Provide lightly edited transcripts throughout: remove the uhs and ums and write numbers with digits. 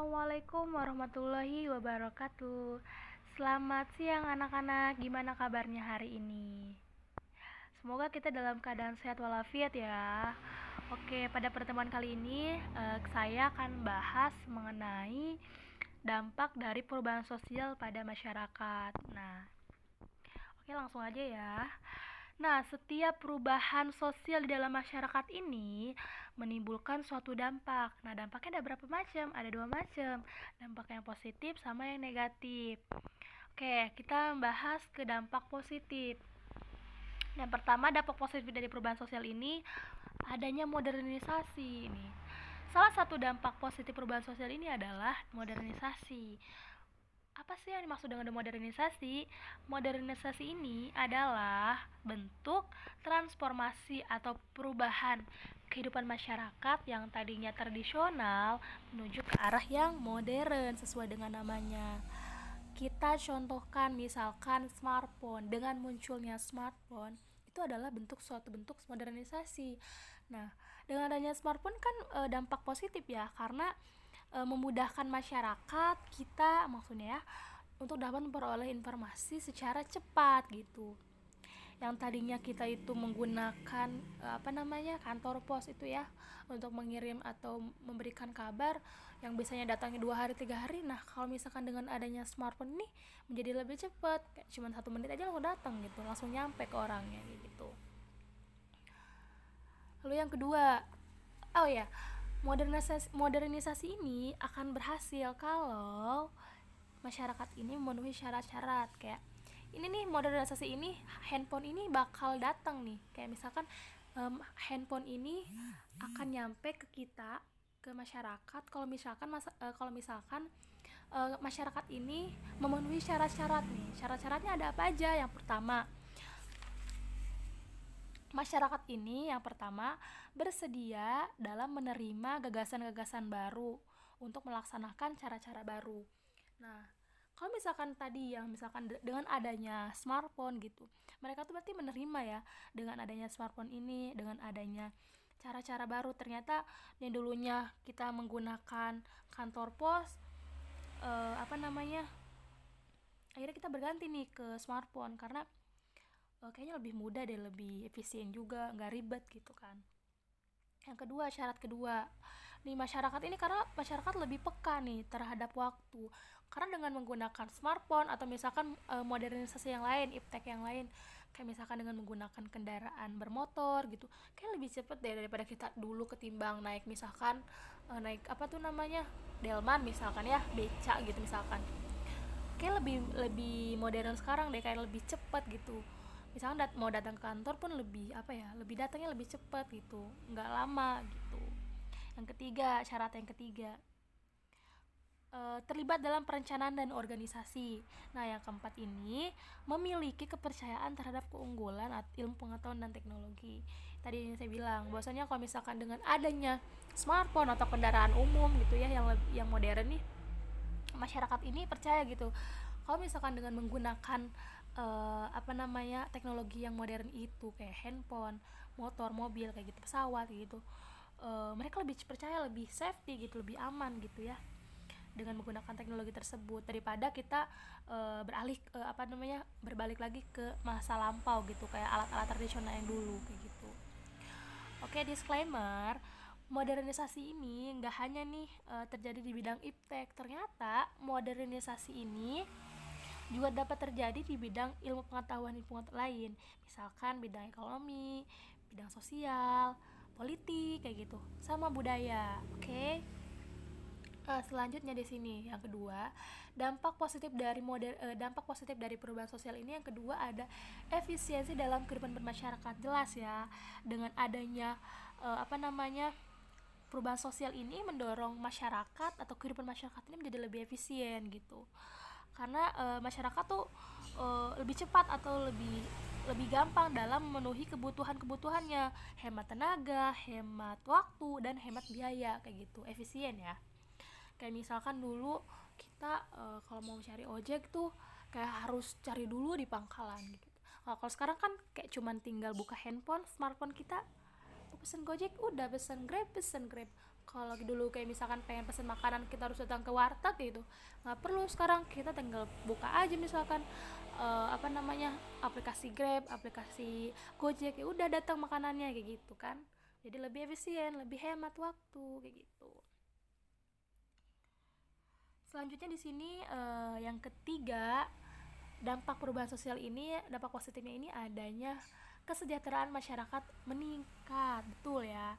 Assalamualaikum warahmatullahi wabarakatuh. Selamat siang anak-anak, gimana kabarnya hari ini? Semoga kita dalam keadaan sehat walafiat ya. Oke, pada pertemuan kali ini saya akan bahas mengenai dampak dari perubahan sosial pada masyarakat. Oke, langsung aja ya. Nah, setiap perubahan sosial di dalam masyarakat ini menimbulkan suatu dampak. Nah, dampaknya ada berapa macam? Ada dua macam. Dampak yang positif sama yang negatif. Oke, kita membahas ke dampak positif. Yang pertama, dampak positif dari perubahan sosial ini adanya modernisasi ini. Salah satu dampak positif perubahan sosial ini adalah modernisasi. Apa sih yang dimaksud dengan modernisasi? Modernisasi ini adalah bentuk transformasi atau perubahan kehidupan masyarakat yang tadinya tradisional menuju ke arah yang modern sesuai dengan namanya. Kita contohkan misalkan smartphone. Dengan munculnya smartphone itu adalah suatu bentuk modernisasi. Nah, dengan adanya smartphone kan dampak positif ya, karena memudahkan masyarakat kita maksudnya ya untuk dapat memperoleh informasi secara cepat gitu. Yang tadinya kita itu menggunakan kantor pos itu ya untuk mengirim atau memberikan kabar yang biasanya datangnya 2 hari 3 hari. Nah, kalau misalkan dengan adanya smartphone ini menjadi lebih cepat, kayak cuma 1 menit aja langsung datang gitu, langsung nyampe ke orangnya gitu. Lalu yang kedua, modernisasi ini akan berhasil kalau masyarakat ini memenuhi syarat-syarat. Kayak ini nih, modernisasi ini, handphone ini bakal datang nih, kayak misalkan handphone ini akan nyampe ke kita, ke masyarakat kalau misalkan masyarakat ini memenuhi syarat-syarat nih. Syarat-syaratnya ada apa aja? Yang pertama, masyarakat ini bersedia dalam menerima gagasan-gagasan baru untuk melaksanakan cara-cara baru. Nah, kalau misalkan tadi yang misalkan dengan adanya smartphone gitu, mereka tuh berarti menerima ya dengan adanya smartphone ini, dengan adanya cara-cara baru. Ternyata yang dulunya kita menggunakan kantor pos, akhirnya kita berganti nih ke smartphone karena kayaknya lebih mudah deh, lebih efisien juga, nggak ribet gitu kan. Yang kedua, syarat kedua nih, masyarakat ini, karena masyarakat lebih peka nih terhadap waktu, karena dengan menggunakan smartphone atau misalkan modernisasi yang lain, iptek yang lain, kayak misalkan dengan menggunakan kendaraan bermotor gitu, kayak lebih cepet deh daripada kita dulu ketimbang naik misalkan naik delman misalkan ya, beca gitu misalkan. Kayak lebih lebih modern sekarang deh, kayak lebih cepat gitu. Misalkan mau datang ke kantor pun lebih datangnya lebih cepat gitu, nggak lama gitu. Syarat yang ketiga, terlibat dalam perencanaan dan organisasi. Nah, yang keempat ini memiliki kepercayaan terhadap keunggulan ilmu pengetahuan dan teknologi. Tadi yang saya bilang bahwasanya kalau misalkan dengan adanya smartphone atau kendaraan umum gitu ya, yang modern nih, masyarakat ini percaya gitu kalau misalkan dengan menggunakan teknologi yang modern itu, kayak handphone, motor, mobil kayak gitu, pesawat gitu, mereka lebih percaya, lebih safety gitu, lebih aman gitu ya dengan menggunakan teknologi tersebut daripada kita berbalik lagi ke masa lampau gitu, kayak alat-alat tradisional yang dulu kayak gitu. Oke, disclaimer, modernisasi ini nggak hanya nih terjadi di bidang iptek. Ternyata modernisasi ini juga dapat terjadi di bidang ilmu pengetahuan lain, misalkan bidang ekonomi, bidang sosial, politik kayak gitu, sama budaya. Oke. Selanjutnya di sini yang kedua, dampak positif dari perubahan sosial ini, yang kedua ada efisiensi dalam kehidupan bermasyarakat. Jelas ya, dengan adanya perubahan sosial ini mendorong masyarakat atau kehidupan masyarakat ini menjadi lebih efisien gitu. Karena masyarakat tuh lebih cepat atau lebih gampang dalam memenuhi kebutuhannya, hemat tenaga, hemat waktu, dan hemat biaya kayak gitu, efisien ya. Kayak misalkan dulu kita kalau mau cari ojek tuh kayak harus cari dulu di pangkalan gitu. Kalau sekarang kan kayak cuman tinggal buka handphone, smartphone kita, pesen Gojek udah, pesen Grab Kalau dulu kayak misalkan pengen pesen makanan kita harus datang ke warteg gitu, nggak perlu. Sekarang kita tinggal buka aja misalkan apa namanya, aplikasi Grab, aplikasi Gojek, ya udah datang makanannya kayak gitu kan. Jadi lebih efisien, lebih hemat waktu kayak gitu. Selanjutnya di sini yang ketiga, dampak positifnya ini adanya kesejahteraan masyarakat meningkat, betul ya.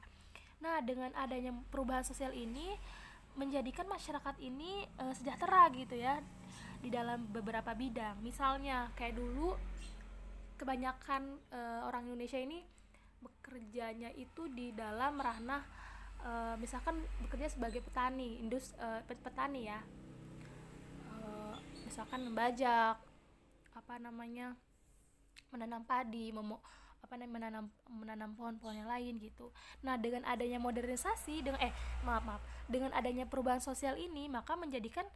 Nah, dengan adanya perubahan sosial ini menjadikan masyarakat ini sejahtera gitu ya di dalam beberapa bidang. Misalnya kayak dulu kebanyakan orang Indonesia ini bekerjanya itu di dalam ranah misalkan bekerja sebagai petani ya, misalkan membajak, apa namanya, menanam padi, menanam menanam pohon-pohon yang lain gitu. Nah, dengan adanya modernisasi, dengan adanya perubahan sosial ini, maka menjadikan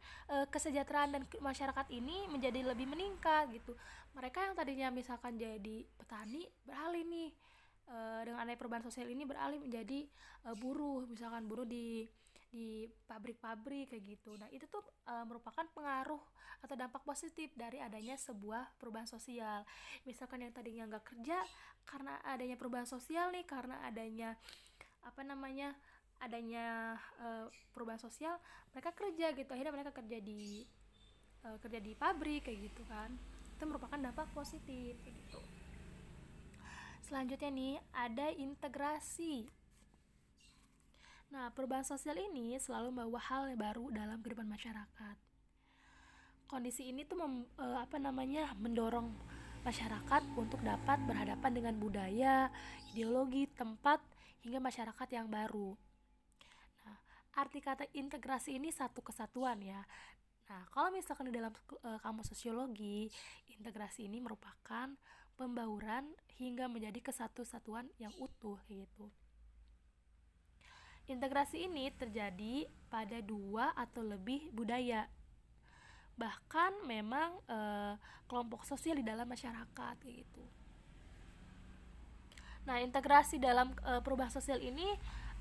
kesejahteraan dan masyarakat ini menjadi lebih meningkat gitu. Mereka yang tadinya misalkan jadi petani beralih nih, dengan adanya perubahan sosial ini beralih menjadi buruh, misalkan buruh di pabrik-pabrik kayak gitu. Nah, itu tuh merupakan pengaruh atau dampak positif dari adanya sebuah perubahan sosial. Misalkan yang tadinya nggak kerja, karena adanya perubahan sosial nih, karena adanya apa namanya, adanya perubahan sosial, mereka kerja gitu. Akhirnya mereka kerja di pabrik kayak gitu kan. Itu merupakan dampak positif kayak gitu. Selanjutnya nih, ada integrasi. Nah, perubahan sosial ini selalu membawa hal yang baru dalam kehidupan masyarakat. Kondisi ini tuh mendorong masyarakat untuk dapat berhadapan dengan budaya, ideologi, tempat, hingga masyarakat yang baru. Nah, arti kata integrasi ini satu kesatuan ya. Nah, kalau misalkan di dalam kamus sosiologi, integrasi ini merupakan pembauran hingga menjadi kesatuan yang utuh gitu. Integrasi ini terjadi pada dua atau lebih budaya, bahkan memang kelompok sosial di dalam masyarakat gitu. Nah, integrasi dalam perubahan sosial ini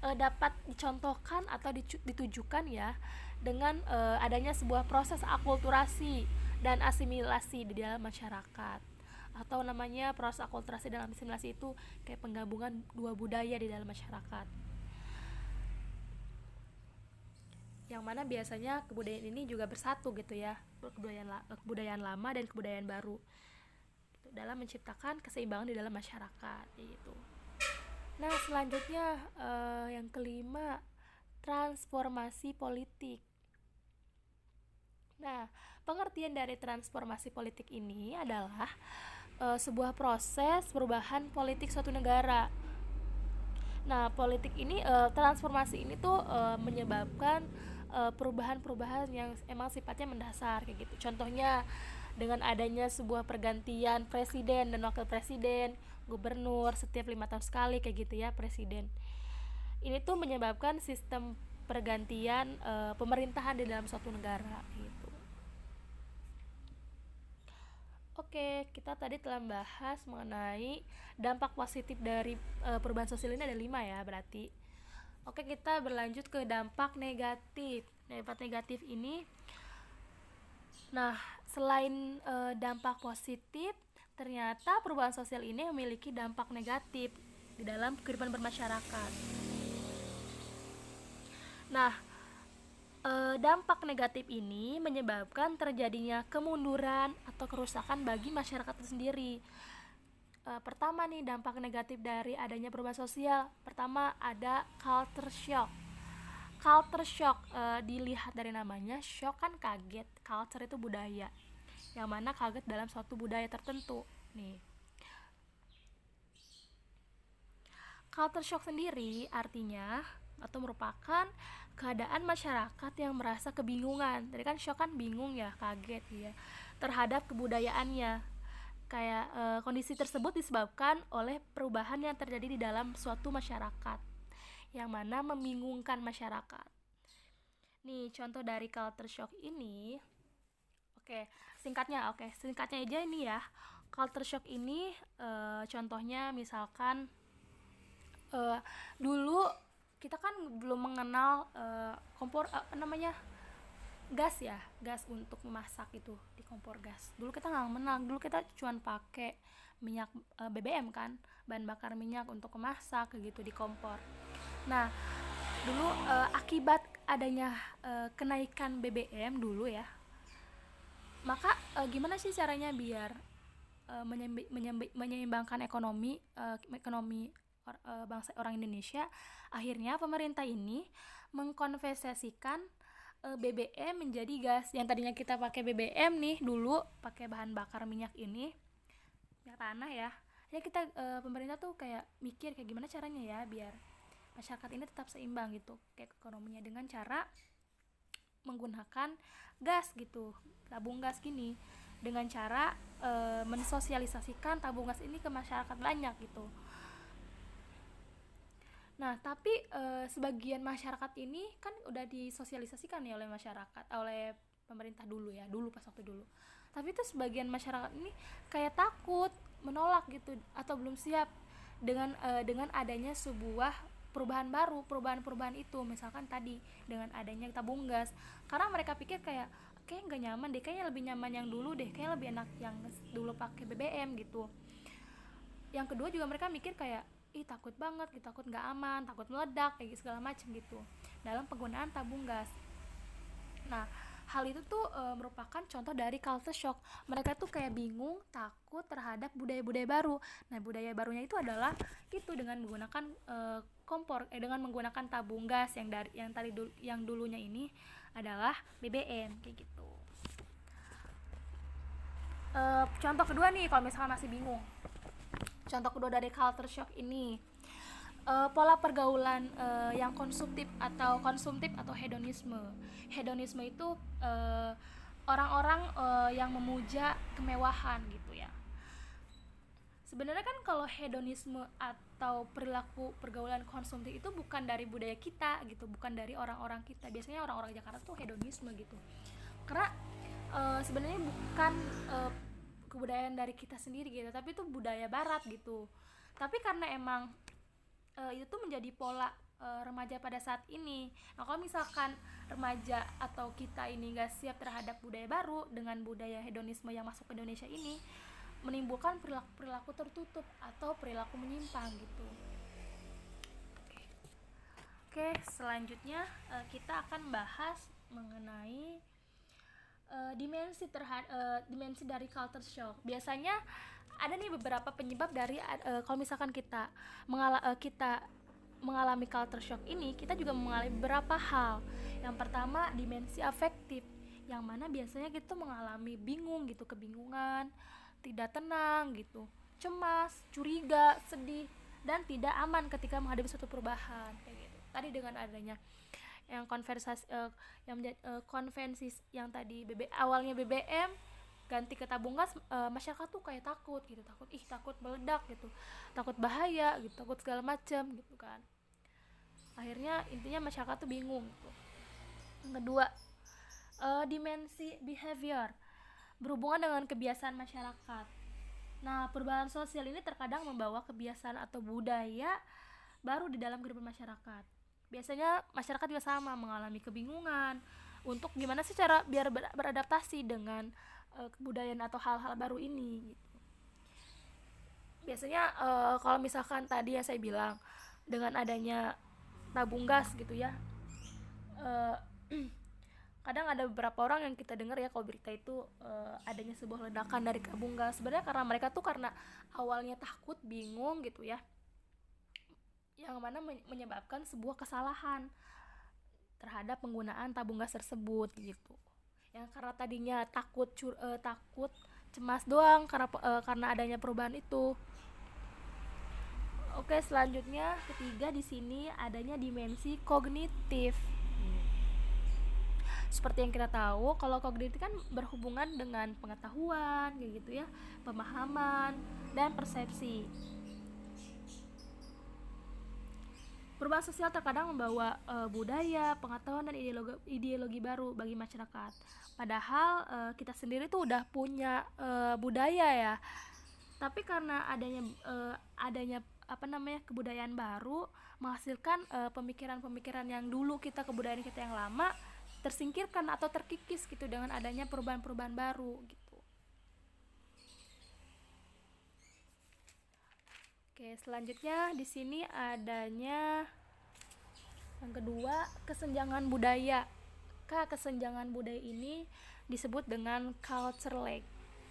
dapat dicontohkan atau ditujukan ya dengan adanya sebuah proses akulturasi dan asimilasi di dalam masyarakat, atau namanya proses akulturasi dan asimilasi itu kayak penggabungan dua budaya di dalam masyarakat, yang mana biasanya kebudayaan ini juga bersatu gitu ya, kebudayaan lama dan kebudayaan baru gitu, dalam menciptakan keseimbangan di dalam masyarakat gitu. Nah, selanjutnya yang kelima, transformasi politik. Nah, pengertian dari transformasi politik ini adalah sebuah proses perubahan politik suatu negara. Nah, transformasi ini tuh menyebabkan perubahan-perubahan yang emang sifatnya mendasar kayak gitu. Contohnya dengan adanya sebuah pergantian presiden dan wakil presiden, gubernur setiap 5 tahun sekali kayak gitu ya, presiden. Ini tuh menyebabkan sistem pergantian pemerintahan di dalam suatu negara gitu. Oke, kita tadi telah membahas mengenai dampak positif dari perubahan sosial ini ada 5 ya berarti. Oke, kita berlanjut ke dampak negatif. Dampak negatif ini, nah, selain dampak positif, ternyata perubahan sosial ini memiliki dampak negatif di dalam kehidupan bermasyarakat. Nah, dampak negatif ini menyebabkan terjadinya kemunduran atau kerusakan bagi masyarakat itu sendiri. Pertama nih, dampak negatif dari adanya perubahan sosial. Pertama ada culture shock. Culture shock dilihat dari namanya, shock kan kaget, culture itu budaya, yang mana kaget dalam suatu budaya tertentu. Nih, culture shock sendiri artinya atau merupakan keadaan masyarakat yang merasa kebingungan. Tadi kan shock kan bingung ya, kaget ya, terhadap kebudayaannya. Kayak kondisi tersebut disebabkan oleh perubahan yang terjadi di dalam suatu masyarakat, yang mana membingungkan masyarakat. Nih, contoh dari culture shock ini. Singkatnya aja ini ya. Culture shock ini contohnya misalkan dulu kita kan belum mengenal kompor gas ya, gas untuk memasak itu di kompor gas. Dulu kita nggak menang, dulu kita cuma pakai minyak BBM kan, bahan bakar minyak untuk memasak gitu di kompor. Nah, dulu akibat adanya kenaikan BBM dulu ya, maka gimana sih caranya biar menyeimbangkan ekonomi bangsa orang Indonesia? Akhirnya pemerintah ini mengkonversikan BBM menjadi gas. Yang tadinya kita pakai BBM nih dulu, pakai bahan bakar minyak ini, minyak tanah ya. Ya kita pemerintah tuh kayak mikir kayak gimana caranya ya biar masyarakat ini tetap seimbang gitu kayak ekonominya, dengan cara menggunakan gas gitu, tabung gas gini, dengan cara mensosialisasikan tabung gas ini ke masyarakat banyak gitu. Nah, tapi sebagian masyarakat ini kan udah disosialisasikan ya oleh masyarakat, oleh pemerintah dulu ya, dulu pas waktu dulu. Tapi itu sebagian masyarakat ini kayak takut, menolak gitu, atau belum siap dengan adanya sebuah perubahan baru, perubahan itu, misalkan tadi dengan adanya tabung gas. Karena mereka pikir kayak nggak nyaman deh, kayaknya lebih nyaman yang dulu deh, kayaknya lebih enak yang dulu pakai BBM gitu. Yang kedua juga mereka mikir kayak takut banget gitu, takut nggak aman, takut meledak kayak segala macam gitu dalam penggunaan tabung gas. Nah, hal itu tuh merupakan contoh dari culture shock. Mereka tuh kayak bingung, takut terhadap budaya-budaya baru. Nah, budaya barunya itu adalah itu dengan menggunakan kompor, dengan menggunakan tabung gas yang dulunya ini adalah BBM kayak gitu. Contoh kedua nih, kalau misalkan masih bingung, contoh kedua dari culture shock ini, pola pergaulan yang konsumtif atau hedonisme. Hedonisme itu orang-orang yang memuja kemewahan gitu ya. Sebenarnya kan kalau hedonisme atau perilaku pergaulan konsumtif itu bukan dari budaya kita gitu, bukan dari orang-orang kita. Biasanya orang-orang Jakarta tuh hedonisme gitu. Karena sebenarnya bukan kebudayaan dari kita sendiri gitu, tapi itu budaya barat gitu. Tapi karena emang itu tuh menjadi pola remaja pada saat ini. Nah, kalau misalkan remaja atau kita ini gak siap terhadap budaya baru dengan budaya hedonisme yang masuk ke Indonesia ini, menimbulkan perilaku tertutup atau perilaku menyimpang gitu. Oke, selanjutnya kita akan bahas mengenai dimensi dari culture shock. Biasanya ada nih beberapa penyebab dari kalau misalkan kita mengalami culture shock ini, kita juga mengalami beberapa hal. Yang pertama, dimensi afektif, yang mana biasanya kita mengalami bingung gitu, kebingungan, tidak tenang gitu, cemas, curiga, sedih, dan tidak aman ketika menghadapi suatu perubahan kayak gitu. Tadi dengan adanya yang konvensi yang tadi awalnya BBM ganti ke tabung gas, masyarakat tuh kayak takut gitu, takut meledak gitu, takut bahaya gitu, takut segala macam gitu kan. Akhirnya intinya masyarakat tuh bingung gitu. Yang kedua, dimensi behavior, berhubungan dengan kebiasaan masyarakat. Nah, perubahan sosial ini terkadang membawa kebiasaan atau budaya baru di dalam kehidupan masyarakat. Biasanya masyarakat juga sama mengalami kebingungan untuk gimana sih cara biar beradaptasi dengan kebudayaan atau hal-hal baru ini gitu. Biasanya kalau misalkan tadi ya saya bilang dengan adanya tabung gas gitu ya, kadang ada beberapa orang yang kita dengar ya kalau berita itu adanya sebuah ledakan dari tabung gas. Sebenarnya karena mereka tuh karena awalnya takut, bingung gitu ya, yang mana menyebabkan sebuah kesalahan terhadap penggunaan tabung gas tersebut gitu. Yang karena tadinya takut, cemas doang karena adanya perubahan itu. Oke, selanjutnya ketiga di sini adanya dimensi kognitif. Seperti yang kita tahu, kalau kognitif kan berhubungan dengan pengetahuan kayak gitu ya, pemahaman dan persepsi. Perubahan sosial terkadang membawa budaya, pengetahuan dan ideologi baru bagi masyarakat. Padahal kita sendiri tuh udah punya budaya ya. Tapi karena adanya kebudayaan baru menghasilkan pemikiran-pemikiran yang dulu kita, kebudayaan kita yang lama tersingkirkan atau terkikis gitu dengan adanya perubahan-perubahan baru gitu. Oke, selanjutnya di sini adanya yang kedua, kesenjangan budaya. Kesenjangan budaya ini disebut dengan culture lag.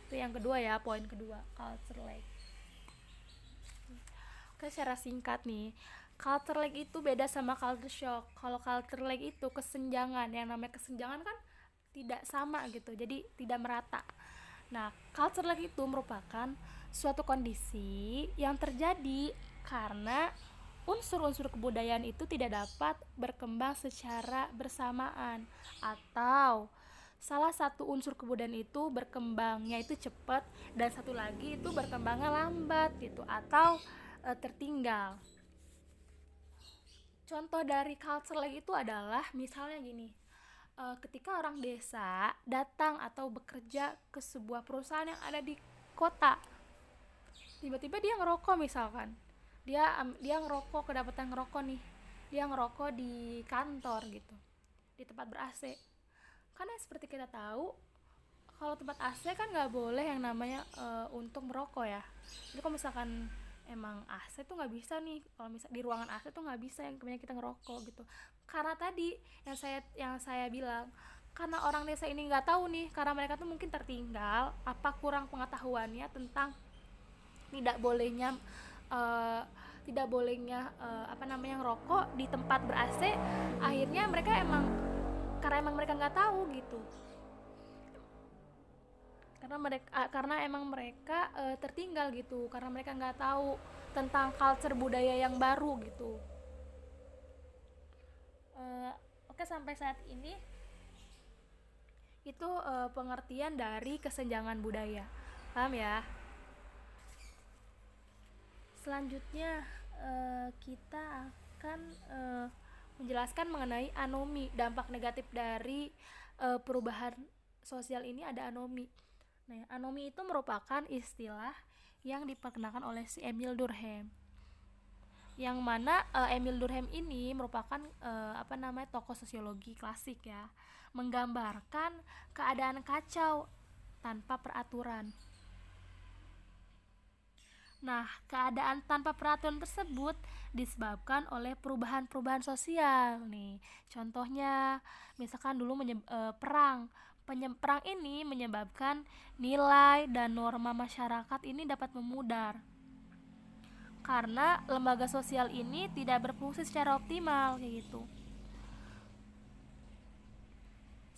Itu yang kedua ya, poin kedua, culture lag. Oke, secara singkat nih, culture lag itu beda sama culture shock. Kalau culture lag itu kesenjangan, yang namanya kesenjangan kan tidak sama gitu, jadi tidak merata. Nah, culture lag itu merupakan suatu kondisi yang terjadi karena unsur-unsur kebudayaan itu tidak dapat berkembang secara bersamaan, atau salah satu unsur kebudayaan itu berkembangnya itu cepat dan satu lagi itu berkembangnya lambat gitu, atau tertinggal. Contoh dari culture lag itu adalah misalnya gini, ketika orang desa datang atau bekerja ke sebuah perusahaan yang ada di kota, tiba-tiba dia ngerokok misalkan, dia ngerokok, kedapatan ngerokok nih, dia ngerokok di kantor gitu, di tempat ber AC. Karena seperti kita tahu, kalau tempat AC kan nggak boleh yang namanya untuk merokok ya. Jadi kalau misalkan emang AC tuh nggak bisa nih, kalau misal di ruangan AC tuh nggak bisa yang kemudian kita ngerokok gitu. Karena tadi yang saya bilang, karena orang desa ini nggak tahu nih, karena mereka tuh mungkin tertinggal, apa kurang pengetahuannya tentang tidak bolehnya ngerokok di tempat ber AC. Akhirnya mereka karena emang mereka nggak tahu gitu, karena emang mereka tertinggal gitu, karena mereka nggak tahu tentang culture budaya yang baru gitu. Oke, sampai saat ini itu pengertian dari kesenjangan budaya, paham ya? Selanjutnya kita akan menjelaskan mengenai anomi, dampak negatif dari perubahan sosial ini. Ada anomi. Nah, anomi itu merupakan istilah yang diperkenalkan oleh si Emil Durkheim, yang mana Emil Durkheim ini merupakan tokoh sosiologi klasik ya, menggambarkan keadaan kacau tanpa peraturan. Nah, keadaan tanpa peraturan tersebut disebabkan oleh perubahan-perubahan sosial nih. Contohnya, misalkan dulu perang. Perang ini menyebabkan nilai dan norma masyarakat ini dapat memudar. Karena lembaga sosial ini tidak berfungsi secara optimal kayak gitu.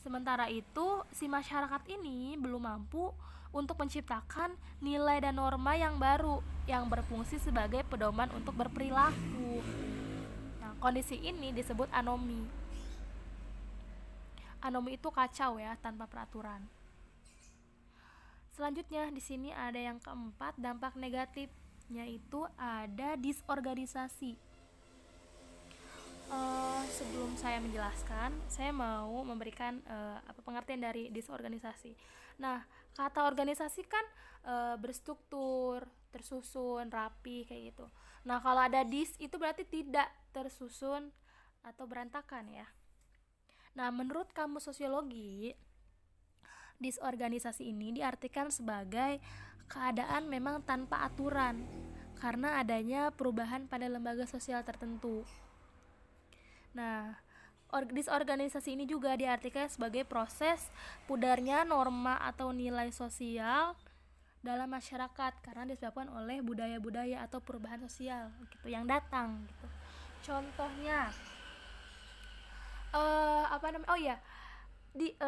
Sementara itu, si masyarakat ini belum mampu untuk menciptakan nilai dan norma yang baru yang berfungsi sebagai pedoman untuk berperilaku. Nah, kondisi ini disebut anomi. Anomi itu kacau ya, tanpa peraturan. Selanjutnya di sini ada yang keempat, dampak negatifnya itu ada disorganisasi. Sebelum saya menjelaskan, saya mau memberikan pengertian dari disorganisasi. Nah, kata organisasi kan berstruktur, tersusun, rapi kayak gitu. Nah, kalau ada itu berarti tidak tersusun atau berantakan ya. Nah, menurut kamus sosiologi, disorganisasi ini diartikan sebagai keadaan memang tanpa aturan karena adanya perubahan pada lembaga sosial tertentu. Nah, disorganisasi ini juga diartikan sebagai proses pudarnya norma atau nilai sosial dalam masyarakat karena disebabkan oleh budaya-budaya atau perubahan sosial gitu yang datang gitu. Contohnya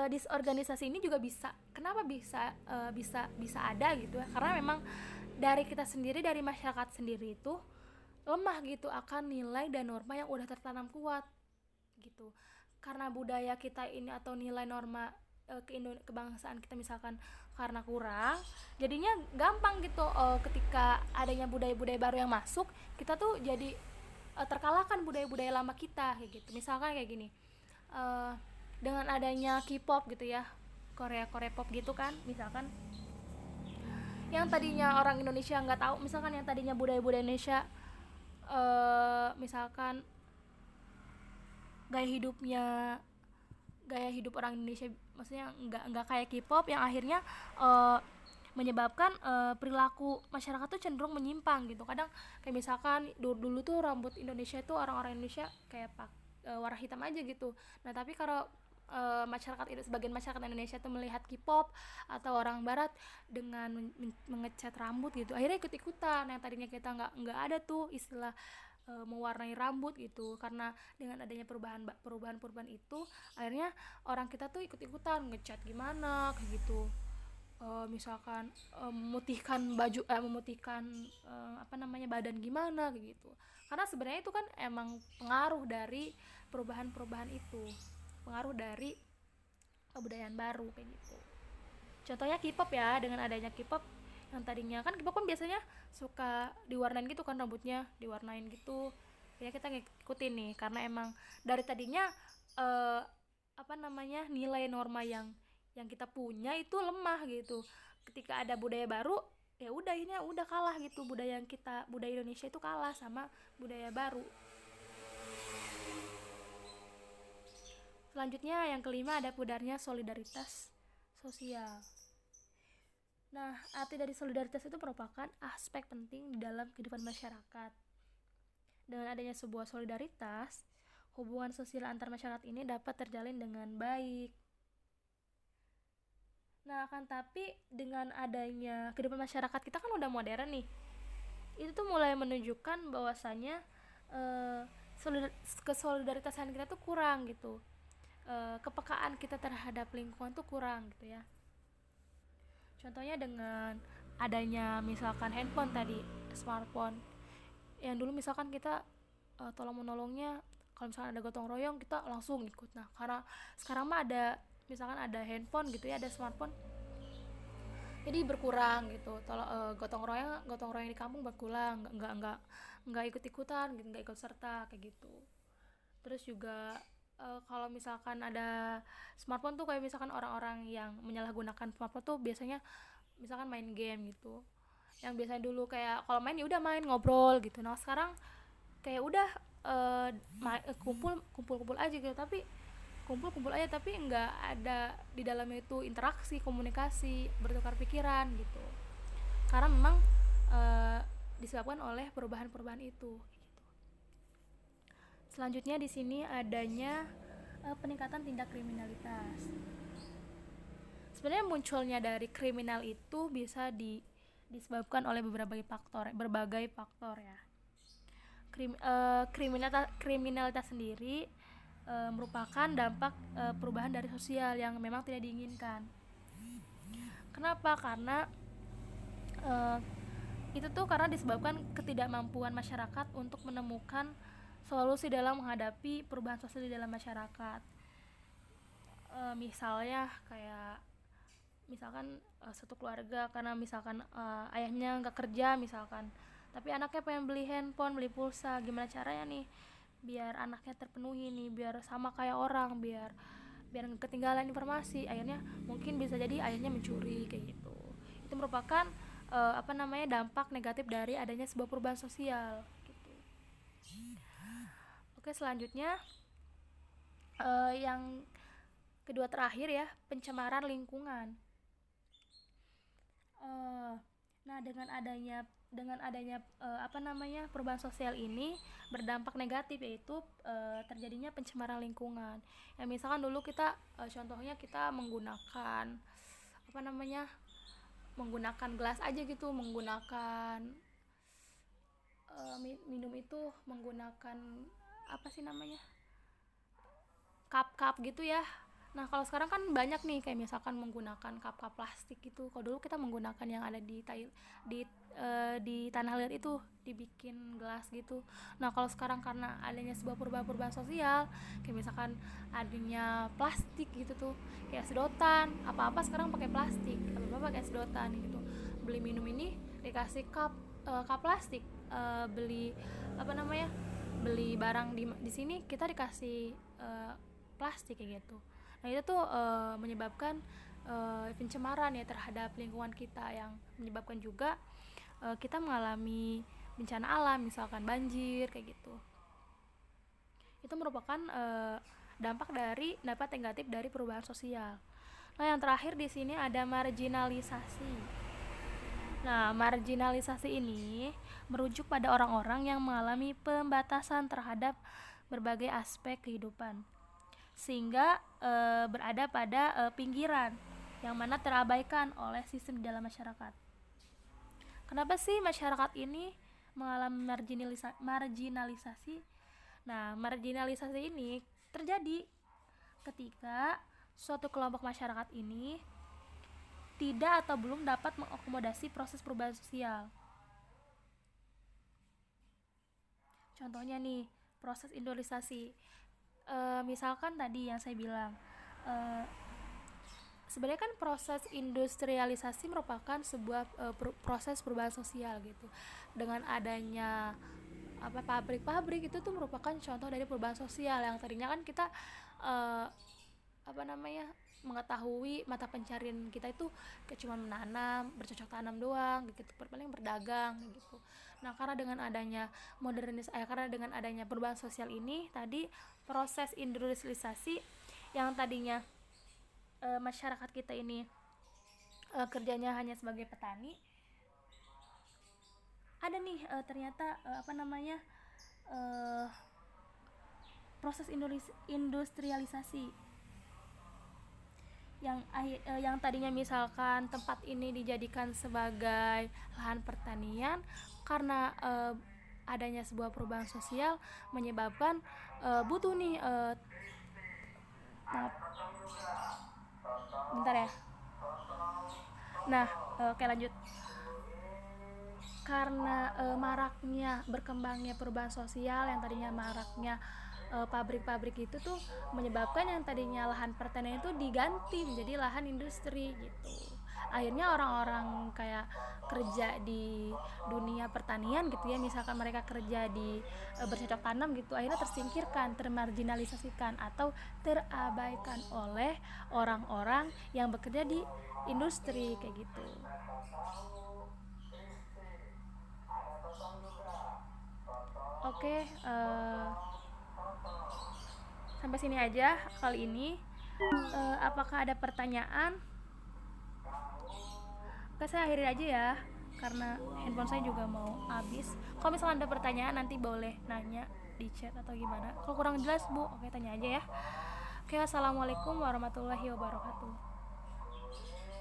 disorganisasi ini juga kenapa bisa ada gitu ya, karena memang dari kita sendiri, dari masyarakat sendiri itu lemah gitu akan nilai dan norma yang udah tertanam kuat gitu. Karena budaya kita ini atau nilai norma kebangsaan kita misalkan karena kurang, jadinya gampang gitu ketika adanya budaya-budaya baru yang masuk, kita tuh jadi terkalahkan budaya-budaya lama kita kayak gitu. Misalkan kayak gini, dengan adanya K-pop gitu ya, Korea pop gitu kan, misalkan yang tadinya orang Indonesia nggak tahu, misalkan yang tadinya budaya-budaya Indonesia misalkan gaya hidupnya gaya hidup orang Indonesia, maksudnya nggak kayak K-pop yang akhirnya uh, menyebabkan perilaku masyarakat tuh cenderung menyimpang gitu. Kadang kayak misalkan dulu tuh rambut Indonesia itu orang-orang Indonesia kayak warna hitam aja gitu. Nah tapi kalau sebagian masyarakat Indonesia tuh melihat K-pop atau orang Barat dengan mengecat rambut gitu, akhirnya ikut-ikutan yang tadinya kita nggak ada tuh istilah mewarnai rambut gitu. Karena dengan adanya perubahan itu akhirnya orang kita tuh ikut-ikutan ngecat gimana kayak gitu. Misalkan memutihkan apa namanya badan gimana kayak gitu. Karena sebenarnya itu kan emang pengaruh dari perubahan-perubahan itu, pengaruh dari kebudayaan baru kayak gitu. Contohnya K-pop ya, dengan adanya K-pop yang tadinya kan K-pop kan biasanya suka diwarnain gitu kan, rambutnya diwarnain gitu ya, kita ngikutin nih karena emang dari tadinya eh, apa namanya nilai norma yang kita punya itu lemah gitu. Ketika ada budaya baru, ya udah ini udah kalah gitu, budaya Indonesia itu kalah sama budaya baru. Selanjutnya yang kelima ada pudarnya solidaritas sosial. Nah, arti dari solidaritas itu merupakan aspek penting di dalam kehidupan masyarakat. Dengan adanya sebuah solidaritas, hubungan sosial antar masyarakat ini dapat terjalin dengan baik. Nah, akan tapi dengan adanya kehidupan masyarakat kita kan udah modern nih. Itu tuh mulai menunjukkan bahwasanya eh, kesolidaritasan kita tuh kurang gitu. Kepekaan kita terhadap lingkungan tuh kurang gitu ya. Contohnya dengan adanya misalkan handphone tadi, smartphone. Yang dulu misalkan kita tolong menolongnya, kalau misalkan ada gotong royong kita langsung ikut. Nah, karena sekarang mah ada misalkan ada handphone gitu ya, ada smartphone, jadi berkurang gitu. Gotong royong di kampung berkurang, nggak ikut ikutan gitu, nggak ikut serta kayak gitu. Terus juga kalau misalkan ada smartphone tuh kayak misalkan orang-orang yang menyalahgunakan smartphone tuh biasanya misalkan main game gitu. Yang biasanya dulu kayak kalau main ya udah main ngobrol gitu. Nah sekarang kayak udah kumpul aja gitu, tapi kumpul aja tapi nggak ada di dalamnya itu interaksi, komunikasi, bertukar pikiran gitu. Karena memang disebabkan oleh perubahan-perubahan itu gitu. Selanjutnya di sini adanya peningkatan tindak kriminalitas. Sebenarnya munculnya dari kriminal itu bisa disebabkan oleh berbagai faktor ya. Kriminalitas sendiri merupakan dampak perubahan dari sosial yang memang tidak diinginkan. Kenapa? Karena uh, itu tuh karena disebabkan ketidakmampuan masyarakat untuk menemukan solusi dalam menghadapi perubahan sosial di dalam masyarakat. Misalnya kayak misalkan satu keluarga karena misalkan ayahnya nggak kerja misalkan, tapi anaknya pengen beli handphone, beli pulsa, gimana caranya nih biar anaknya terpenuhi nih, biar sama kayak orang, biar biar nggak ketinggalan informasi. Akhirnya mungkin bisa jadi ayahnya mencuri kayak gitu. Itu merupakan apa namanya dampak negatif dari adanya sebuah perubahan sosial gitu. Oke, selanjutnya yang kedua terakhir ya, pencemaran lingkungan. Nah, dengan adanya apa namanya perubahan sosial ini berdampak negatif, yaitu terjadinya pencemaran lingkungan. Ya misalkan dulu kita contohnya kita menggunakan apa namanya menggunakan gelas aja gitu, menggunakan minum itu menggunakan apa sih namanya cup-cup gitu ya. Nah kalau sekarang kan banyak nih kayak misalkan menggunakan cup-cup plastik gitu. Kalau dulu kita menggunakan yang ada di di tanah liat itu dibikin gelas gitu. Nah kalau sekarang karena adanya sebuah perubahan sosial, kayak misalkan adanya plastik gitu tuh, kayak sedotan, apa-apa sekarang pakai plastik, apa-apa pakai sedotan gitu. Beli minum ini dikasih cup plastik, beli apa namanya beli barang di sini kita dikasih plastik kayak gitu. Nah itu tuh menyebabkan pencemaran ya terhadap lingkungan kita, yang menyebabkan juga kita mengalami bencana alam, misalkan banjir kayak gitu. Itu merupakan dampak negatif dari perubahan sosial. Nah, yang terakhir di sini ada marginalisasi. Nah, marginalisasi ini merujuk pada orang-orang yang mengalami pembatasan terhadap berbagai aspek kehidupan, sehingga berada pada pinggiran yang mana terabaikan oleh sistem di dalam masyarakat. Kenapa sih masyarakat ini mengalami marginalisasi? Nah, marginalisasi ini terjadi ketika suatu kelompok masyarakat ini tidak atau belum dapat mengakomodasi proses perubahan sosial. Contohnya nih, proses industrialisasi. Misalkan tadi yang saya bilang, sebenarnya kan proses industrialisasi merupakan sebuah proses perubahan sosial gitu. Dengan adanya pabrik-pabrik itu tuh merupakan contoh dari perubahan sosial yang tadinya kan kita uh, mengetahui mata pencarian kita itu cuma menanam, bercocok tanam doang gitu, paling berdagang gitu. Nah, karena dengan adanya perubahan sosial ini tadi, proses industrialisasi yang tadinya masyarakat kita ini kerjanya hanya sebagai petani, ada nih ternyata proses industrialisasi yang tadinya misalkan tempat ini dijadikan sebagai lahan pertanian, karena adanya sebuah perubahan sosial menyebabkan butuh nih bentar ya. Nah, oke lanjut. Karena maraknya berkembangnya perubahan sosial, yang tadinya maraknya pabrik-pabrik itu tuh menyebabkan yang tadinya lahan pertanian itu diganti menjadi lahan industri gitu. Akhirnya orang-orang kayak kerja di dunia pertanian gitu ya, misalkan mereka kerja di bercocok tanam gitu, akhirnya tersingkirkan, termarginalisasikan atau terabaikan oleh orang-orang yang bekerja di industri kayak gitu. Oke, sampai sini aja kali ini. Apakah ada pertanyaan? Oke, saya akhiri aja ya, karena handphone saya juga mau habis. Kalau misalnya ada pertanyaan nanti boleh nanya di chat atau gimana. Kalau kurang jelas Bu, oke tanya aja ya. Oke, assalamualaikum warahmatullahi wabarakatuh.